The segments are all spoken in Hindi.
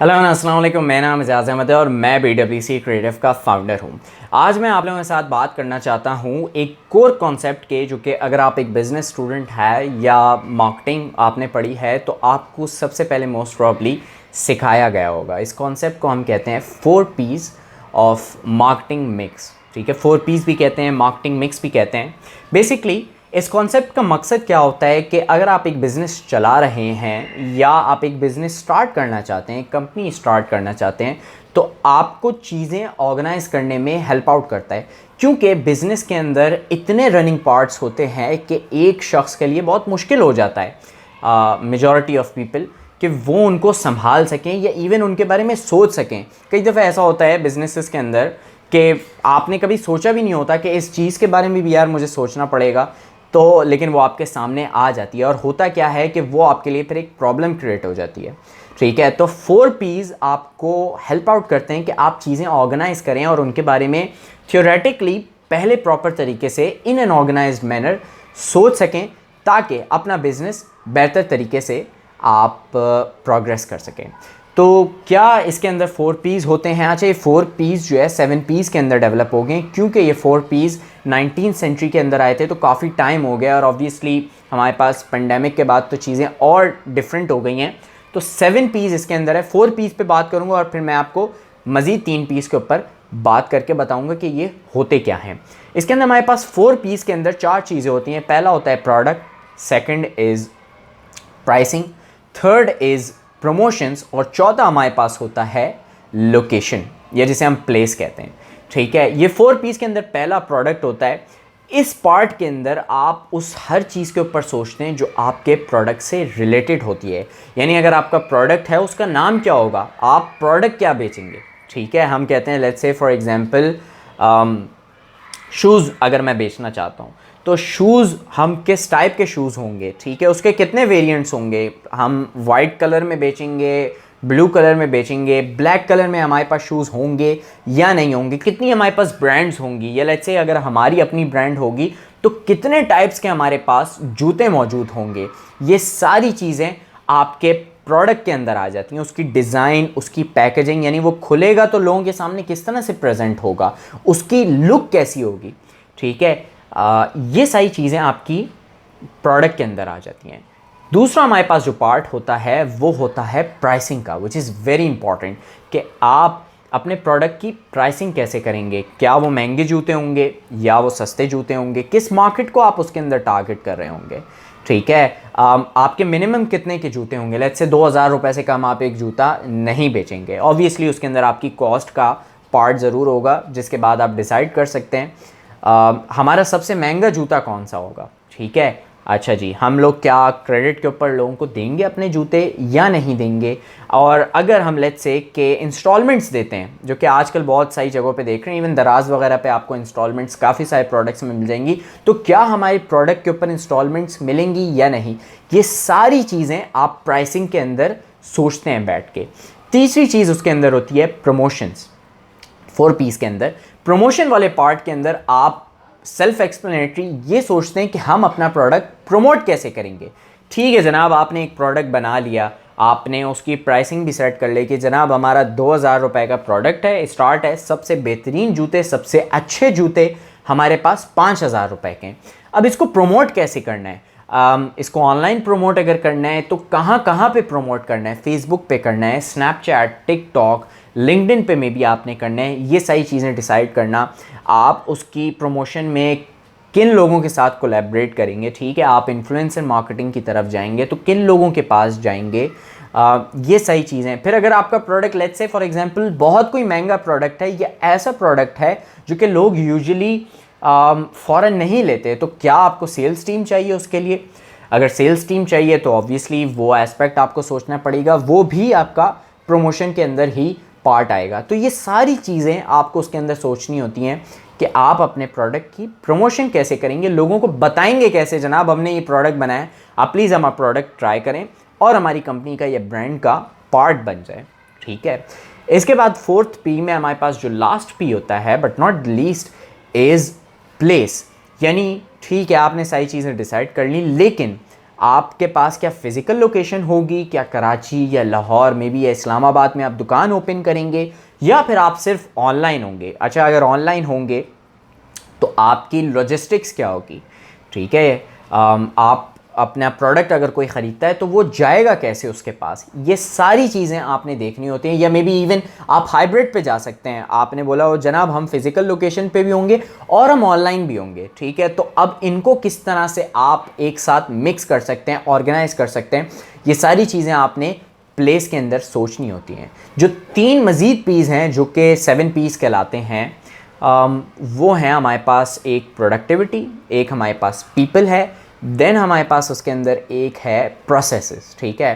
हेलो अस्सलाम वालेकुम, मेरा नाम एजाज़ अहमद है और मैं BWC क्रिएटिव का फाउंडर हूँ। आज मैं आप लोगों के साथ बात करना चाहता हूँ एक कोर कॉन्सेप्ट के, जो कि अगर आप एक बिज़नेस स्टूडेंट है या मार्केटिंग आपने पढ़ी है तो आपको सबसे पहले मोस्ट प्रॉब्ली सिखाया गया होगा। इस कॉन्सेप्ट को हम कहते हैं 4 P's ऑफ मार्केटिंग मिक्स। ठीक है, 4 P's भी कहते हैं, मार्केटिंग मिक्स भी कहते हैं। बेसिकली इस कॉन्सेप्ट का मकसद क्या होता है कि अगर आप एक बिज़नेस चला रहे हैं या आप एक बिज़नेस स्टार्ट करना चाहते हैं, कंपनी स्टार्ट करना चाहते हैं, तो आपको चीज़ें ऑर्गेनाइज करने में हेल्प आउट करता है। क्योंकि बिज़नेस के अंदर इतने रनिंग पार्ट्स होते हैं कि एक शख्स के लिए बहुत मुश्किल हो जाता है, मेजॉरिटी ऑफ पीपल, कि वो उनको संभाल सकें या इवन उनके बारे में सोच सकें। कई दफ़ा ऐसा होता है बिजनेसेस के अंदर कि आपने कभी सोचा भी नहीं होता कि इस चीज़ के बारे में भी यार मुझे सोचना पड़ेगा, तो लेकिन वो आपके सामने आ जाती है और होता क्या है कि वो आपके लिए फिर एक प्रॉब्लम क्रिएट हो जाती है। ठीक है, तो 4 P's आपको हेल्प आउट करते हैं कि आप चीज़ें ऑर्गेनाइज करें और उनके बारे में थियोरेटिकली पहले प्रॉपर तरीके से इन एन ऑर्गेनाइज्ड मैनर सोच सकें, ताकि अपना बिजनेस बेहतर तरीके से आप प्रोग्रेस कर सकें। तो क्या इसके अंदर 4 P's होते हैं? अच्छा, ये 4 P's जो है 7 P's के अंदर डेवलप हो गए, क्योंकि ये 4 P's 19th सेंचुरी के अंदर आए थे, तो काफ़ी टाइम हो गया और ऑब्वियसली हमारे पास पेंडेमिक के बाद तो चीज़ें और डिफरेंट हो गई हैं। तो 7 P's इसके अंदर है। 4 P's पे बात करूँगा और फिर मैं आपको मज़ीद 3 P's के ऊपर बात करके बताऊँगा कि ये होते क्या हैं। इसके अंदर हमारे पास 4 P's के अंदर 4 चीज़ें होती हैं। पहला होता है product, second is pricing, third is promotions और चौथा हमारे पास होता है लोकेशन, या जिसे हम प्लेस कहते हैं। ठीक है, ये 4 P's के अंदर पहला प्रोडक्ट होता है। इस पार्ट के अंदर आप उस हर चीज़ के ऊपर सोचते हैं जो आपके प्रोडक्ट से रिलेटेड होती है। यानी अगर आपका प्रोडक्ट है, उसका नाम क्या होगा, आप प्रोडक्ट क्या बेचेंगे। ठीक है, हम कहते हैं let's say for example shoes अगर मैं बेचना चाहता हूँ, तो शूज़ हम किस टाइप के शूज़ होंगे, ठीक है, उसके कितने वेरिएंट्स होंगे, हम वाइट कलर में बेचेंगे, ब्लू कलर में बेचेंगे, ब्लैक कलर में हमारे पास शूज़ होंगे या नहीं होंगे, कितनी हमारे पास ब्रांड्स होंगी, या लेट्स से अगर हमारी अपनी ब्रांड होगी तो कितने टाइप्स के हमारे पास जूते मौजूद होंगे। ये सारी चीज़ें आपके प्रोडक्ट के अंदर आ जाती हैं। उसकी डिज़ाइन, उसकी पैकेजिंग, यानी वो खुलेगा तो लोगों के सामने किस तरह से प्रेजेंट होगा, उसकी लुक कैसी होगी। ठीक है, ये सारी चीज़ें आपकी प्रोडक्ट के अंदर आ जाती हैं। दूसरा हमारे पास जो पार्ट होता है वो होता है प्राइसिंग का, विच इज़ वेरी इंपॉर्टेंट, कि आप अपने प्रोडक्ट की प्राइसिंग कैसे करेंगे। क्या वो महंगे जूते होंगे या वो सस्ते जूते होंगे, किस मार्केट को आप उसके अंदर टारगेट कर रहे होंगे। ठीक है, आपके मिनिमम कितने के जूते होंगे। लेट्स से 2000 रुपये से कम आप एक जूता नहीं बेचेंगे। ऑब्वियसली उसके अंदर आपकी कॉस्ट का पार्ट ज़रूर होगा, जिसके बाद आप डिसाइड कर सकते हैं हमारा सबसे महंगा जूता कौन सा होगा। ठीक है, अच्छा जी, हम लोग क्या क्रेडिट के ऊपर लोगों को देंगे अपने जूते या नहीं देंगे। और अगर हम लेट्स से के इंस्टॉलमेंट्स देते हैं, जो कि आजकल बहुत सारी जगहों पे देख रहे हैं, इवन दराज वगैरह पे आपको इंस्टॉलमेंट्स काफ़ी सारे प्रोडक्ट्स में मिल जाएंगी, तो क्या हमारे प्रोडक्ट के ऊपर इंस्टॉलमेंट्स मिलेंगी या नहीं। ये सारी चीज़ें आप प्राइसिंग के अंदर सोचते हैं बैठ के। तीसरी चीज़ उसके अंदर होती है प्रमोशंस। 4 P's के अंदर प्रमोशन वाले पार्ट के अंदर आप सेल्फ एक्सप्लेनेटरी ये सोचते हैं कि हम अपना प्रोडक्ट प्रमोट कैसे करेंगे। ठीक है जनाब, आपने एक प्रोडक्ट बना लिया, आपने उसकी प्राइसिंग भी सेट कर ली कि जनाब हमारा 2000 रुपये का प्रोडक्ट है, स्टार्ट है, सबसे बेहतरीन जूते, सबसे अच्छे जूते हमारे पास 5000 रुपये के। अब इसको प्रमोट कैसे करना है, इसको ऑनलाइन प्रमोट अगर करना है तो कहाँ कहाँ पे प्रमोट करना है। फेसबुक पे करना है, स्नैपचैट, टिकटॉक, लिंक्डइन पे में भी आपने करना है। ये सारी चीज़ें डिसाइड करना, आप उसकी प्रमोशन में किन लोगों के साथ कोलैबोरेट करेंगे। ठीक है, आप इन्फ्लुएंसर मार्केटिंग की तरफ जाएंगे तो किन लोगों के पास जाएंगे, ये सही चीज़ें। फिर अगर आपका product let's say for example बहुत कोई महंगा प्रोडक्ट है या ऐसा प्रोडक्ट है जो कि लोग यूजुअली फ़ौरन नहीं लेते, तो क्या आपको सेल्स टीम चाहिए उसके लिए। अगर सेल्स टीम चाहिए तो ऑब्वियसली वो एस्पेक्ट आपको सोचना पड़ेगा, वो भी आपका प्रमोशन के अंदर ही पार्ट आएगा। तो ये सारी चीज़ें आपको उसके अंदर सोचनी होती हैं कि आप अपने प्रोडक्ट की प्रमोशन कैसे करेंगे, लोगों को बताएंगे कैसे, जनाब हमने ये प्रोडक्ट बनाया, आप प्लीज़ हमारा प्रोडक्ट ट्राई करें और हमारी कंपनी का ये ब्रांड का पार्ट बन जाए। ठीक है, इसके बाद 4th P में हमारे पास जो लास्ट P होता है but not least is place. यानी ठीक है, आपने सारी चीज़ें डिसाइड कर ली, लेकिन आपके पास क्या फ़िज़िकल लोकेशन होगी, क्या कराची या लाहौर में भी या इस्लामाबाद में आप दुकान ओपन करेंगे, या फिर आप सिर्फ ऑनलाइन होंगे। अच्छा, अगर ऑनलाइन होंगे तो आपकी लॉजिस्टिक्स क्या होगी, ठीक है। आप अपना प्रोडक्ट अगर कोई ख़रीदता है तो वो जाएगा कैसे उसके पास, ये सारी चीज़ें आपने देखनी होती हैं। या मे बी इवन आप हाइब्रिड पे जा सकते हैं। आपने बोला हो जनाब हम फिज़िकल लोकेशन पे भी होंगे और हम ऑनलाइन भी होंगे, ठीक है। तो अब इनको किस तरह से आप एक साथ मिक्स कर सकते हैं, ऑर्गेनाइज कर सकते हैं, ये सारी चीज़ें आपने प्लेस के अंदर सोचनी होती हैं। जो 3 मज़ीद पीस हैं जो कि 7 पीस कहलाते हैं, वो हैं हमारे पास एक प्रोडक्टिविटी, एक हमारे पास पीपल है, देन हमारे पास उसके अंदर एक है प्रोसेसेस, ठीक है।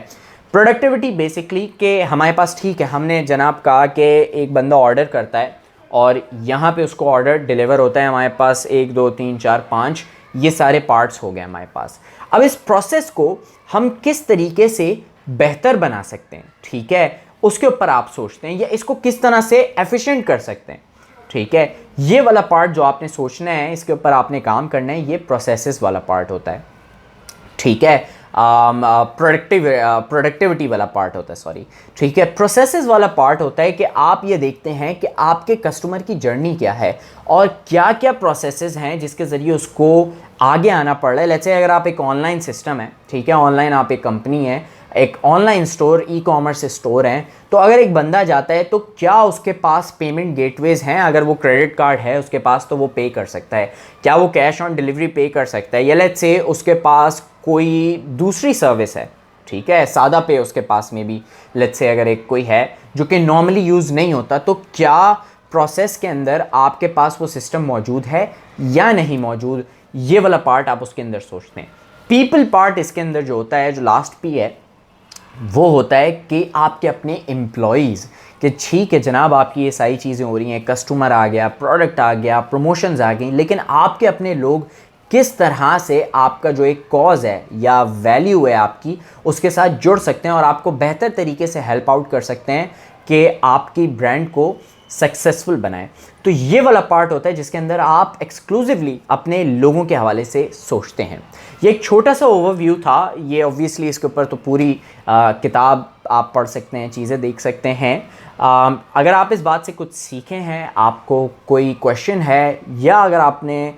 प्रोडक्टिविटी बेसिकली कि हमारे पास, ठीक है, हमने जनाब कहा कि एक बंदा ऑर्डर करता है और यहाँ पे उसको ऑर्डर डिलीवर होता है हमारे पास 1 2 3 4 5, ये सारे पार्ट्स हो गए हमारे पास। अब इस प्रोसेस को हम किस तरीके से बेहतर बना सकते हैं, ठीक है, उसके ऊपर आप सोचते हैं, या इसको किस तरह से एफिशिएंट कर सकते हैं, ठीक है। ये वाला पार्ट जो आपने सोचना है, इसके ऊपर आपने काम करना है, ये प्रोसेसेस वाला पार्ट होता है, ठीक है। प्रोडक्टिविटी वाला पार्ट होता है, सॉरी, ठीक है। प्रोसेसेस वाला पार्ट होता है कि आप ये देखते हैं कि आपके कस्टमर की जर्नी क्या है और क्या क्या प्रोसेसेस हैं जिसके ज़रिए उसको आगे आना पड़ रहा है। लेट्स से अगर आप एक ऑनलाइन सिस्टम है, ठीक है, ऑनलाइन आप एक कंपनी है, एक online store, e commerce store हैं, तो अगर एक बंदा जाता है तो क्या उसके पास पेमेंट गेटवेज़ हैं, अगर वो क्रेडिट कार्ड है उसके पास तो वो पे कर सकता है, क्या वो कैश ऑन डिलीवरी पे कर सकता है, या लेट्स से उसके पास कोई दूसरी सर्विस है, ठीक है, सादा पे उसके पास में भी लेट्स से अगर एक कोई है जो कि नॉर्मली यूज़ नहीं होता, तो क्या प्रोसेस के अंदर आपके पास वो सिस्टम मौजूद है या नहीं मौजूद, ये वाला पार्ट आप उसके अंदर सोचते हैं। पीपल पार्ट इसके अंदर जो होता है, जो लास्ट पी है, वो होता है कि आपके अपने एम्प्लॉयज़, कि ठीक है जनाब आपकी ये सारी चीज़ें हो रही हैं, कस्टमर आ गया, प्रोडक्ट आ गया, प्रमोशंस आ गई, लेकिन आपके अपने लोग किस तरह से आपका जो एक कॉज है या वैल्यू है आपकी, उसके साथ जुड़ सकते हैं और आपको बेहतर तरीके से हेल्प आउट कर सकते हैं कि आपकी ब्रांड को सक्सेसफुल बनाएं। तो ये वाला पार्ट होता है जिसके अंदर आप एक्सक्लूसिवली अपने लोगों के हवाले से सोचते हैं। ये एक छोटा सा ओवरव्यू था, ये ऑब्वियसली इसके ऊपर तो पूरी किताब आप पढ़ सकते हैं, चीज़ें देख सकते हैं। अगर आप इस बात से कुछ सीखे हैं, आपको कोई क्वेश्चन है, या अगर आपने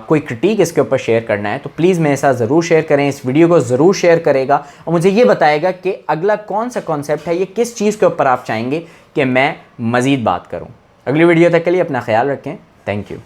कोई क्रिटिक इसके ऊपर शेयर करना है, तो प्लीज़ मेरे साथ ज़रूर शेयर करें, इस वीडियो को ज़रूर शेयर करेगा और मुझे ये बताएगा कि अगला कौन सा कॉन्सेप्ट है, ये किस चीज़ के ऊपर आप चाहेंगे कि मैं मज़ीद बात करूं। अगली वीडियो तक के लिए अपना ख्याल रखें। Thank you.